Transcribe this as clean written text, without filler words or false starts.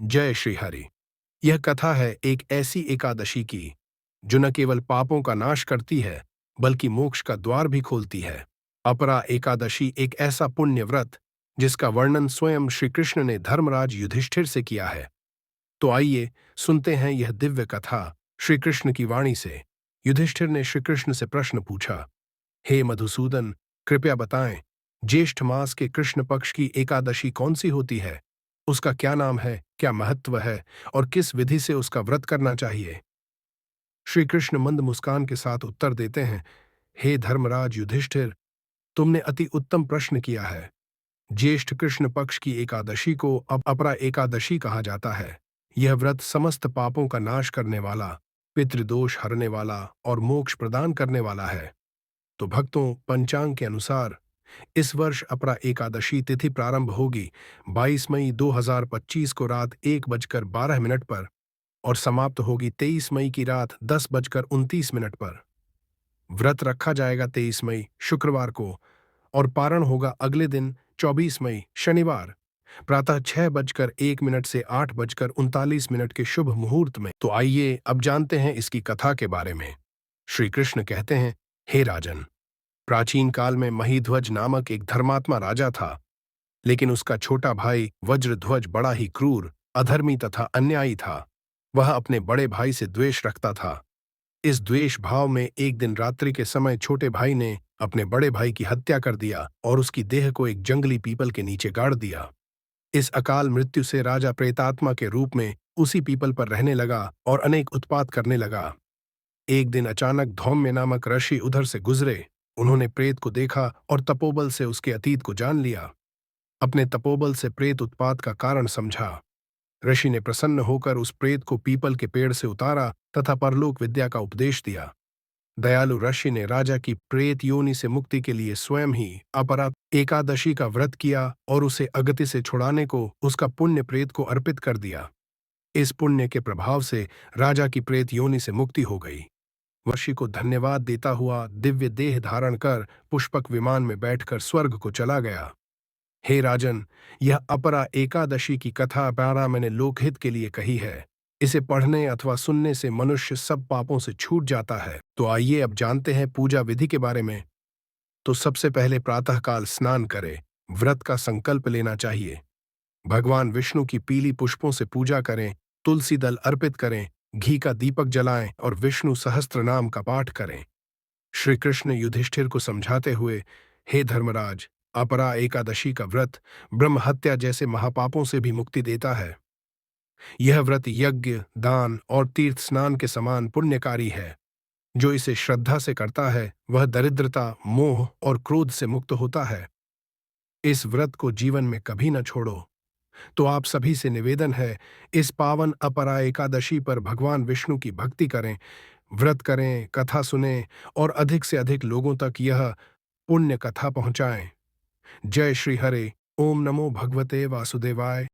जय श्री हरि। यह कथा है एक ऐसी एकादशी की जो न केवल पापों का नाश करती है बल्कि मोक्ष का द्वार भी खोलती है। अपरा एकादशी एक ऐसा पुण्य व्रत जिसका वर्णन स्वयं श्री कृष्ण ने धर्मराज युधिष्ठिर से किया है। तो आइए सुनते हैं यह दिव्य कथा श्री कृष्ण की वाणी से। युधिष्ठिर ने श्री कृष्ण से प्रश्न पूछा, हे मधुसूदन, कृपया बताएं, ज्येष्ठ मास के कृष्ण पक्ष की एकादशी कौन सी होती है? उसका क्या नाम है, क्या महत्व है और किस विधि से उसका व्रत करना चाहिए? श्री कृष्ण मंद मुस्कान के साथ उत्तर देते हैं, हे धर्मराज युधिष्ठिर, तुमने अति उत्तम प्रश्न किया है। ज्येष्ठ कृष्ण पक्ष की एकादशी को अब अपरा एकादशी कहा जाता है। यह व्रत समस्त पापों का नाश करने वाला, पितृदोष हरने वाला और मोक्ष प्रदान करने वाला है। तो भक्तों, पंचांग के अनुसार इस वर्ष अपरा एकादशी तिथि प्रारंभ होगी 22 मई 2025 को रात 1:12 पर और समाप्त होगी 23 मई की रात 10:29 पर। व्रत रखा जाएगा 23 मई शुक्रवार को और पारण होगा अगले दिन 24 मई शनिवार प्रातः 6:01 से 8:39 के शुभ मुहूर्त में। तो आइए अब जानते हैं इसकी कथा के बारे में। श्री कृष्ण कहते हैं, हे राजन, प्राचीन काल में महीध्वज नामक एक धर्मात्मा राजा था, लेकिन उसका छोटा भाई वज्रध्वज बड़ा ही क्रूर, अधर्मी तथा अन्यायी था। वह अपने बड़े भाई से द्वेष रखता था। इस द्वेष भाव में एक दिन रात्रि के समय छोटे भाई ने अपने बड़े भाई की हत्या कर दिया और उसकी देह को एक जंगली पीपल के नीचे गाड़ दिया। इस अकाल मृत्यु से राजा प्रेतात्मा के रूप में उसी पीपल पर रहने लगा और अनेक उत्पात करने लगा। एक दिन अचानक धौम्य नामक ऋषि उधर से गुजरे। उन्होंने प्रेत को देखा और तपोबल से उसके अतीत को जान लिया। अपने तपोबल से प्रेत उत्पात का कारण समझा। ऋषि ने प्रसन्न होकर उस प्रेत को पीपल के पेड़ से उतारा तथा परलोक विद्या का उपदेश दिया। दयालु ऋषि ने राजा की प्रेत योनि से मुक्ति के लिए स्वयं ही अपरा एकादशी का व्रत किया और उसे अगति से छुड़ाने को उसका पुण्य प्रेत को अर्पित कर दिया। इस पुण्य के प्रभाव से राजा की प्रेत योनि से मुक्ति हो गई। ऋषि को धन्यवाद देता हुआ दिव्य देह धारण कर पुष्पक विमान में बैठकर स्वर्ग को चला गया। हे राजन, यह अपरा एकादशी की कथा प्यारा मैंने लोकहित के लिए कही है। इसे पढ़ने अथवा सुनने से मनुष्य सब पापों से छूट जाता है। तो आइए अब जानते हैं पूजा विधि के बारे में। तो सबसे पहले प्रातःकाल स्नान करें, व्रत का संकल्प लेना चाहिए। भगवान विष्णु की पीली पुष्पों से पूजा करें, तुलसी दल अर्पित करें, घी का दीपक जलाएं और विष्णु सहस्त्र नाम का पाठ करें। श्री कृष्ण युधिष्ठिर को समझाते हुए, हे धर्मराज, अपरा एकादशी का व्रत ब्रह्म हत्या जैसे महापापों से भी मुक्ति देता है। यह व्रत यज्ञ, दान और तीर्थ स्नान के समान पुण्यकारी है। जो इसे श्रद्धा से करता है वह दरिद्रता, मोह और क्रोध से मुक्त होता है। इस व्रत को जीवन में कभी न छोड़ो। तो आप सभी से निवेदन है, इस पावन अपरा एकादशी पर भगवान विष्णु की भक्ति करें, व्रत करें, कथा सुनें और अधिक से अधिक लोगों तक यह पुण्य कथा पहुंचाएं। जय श्री हरे। ओम नमो भगवते वासुदेवाय।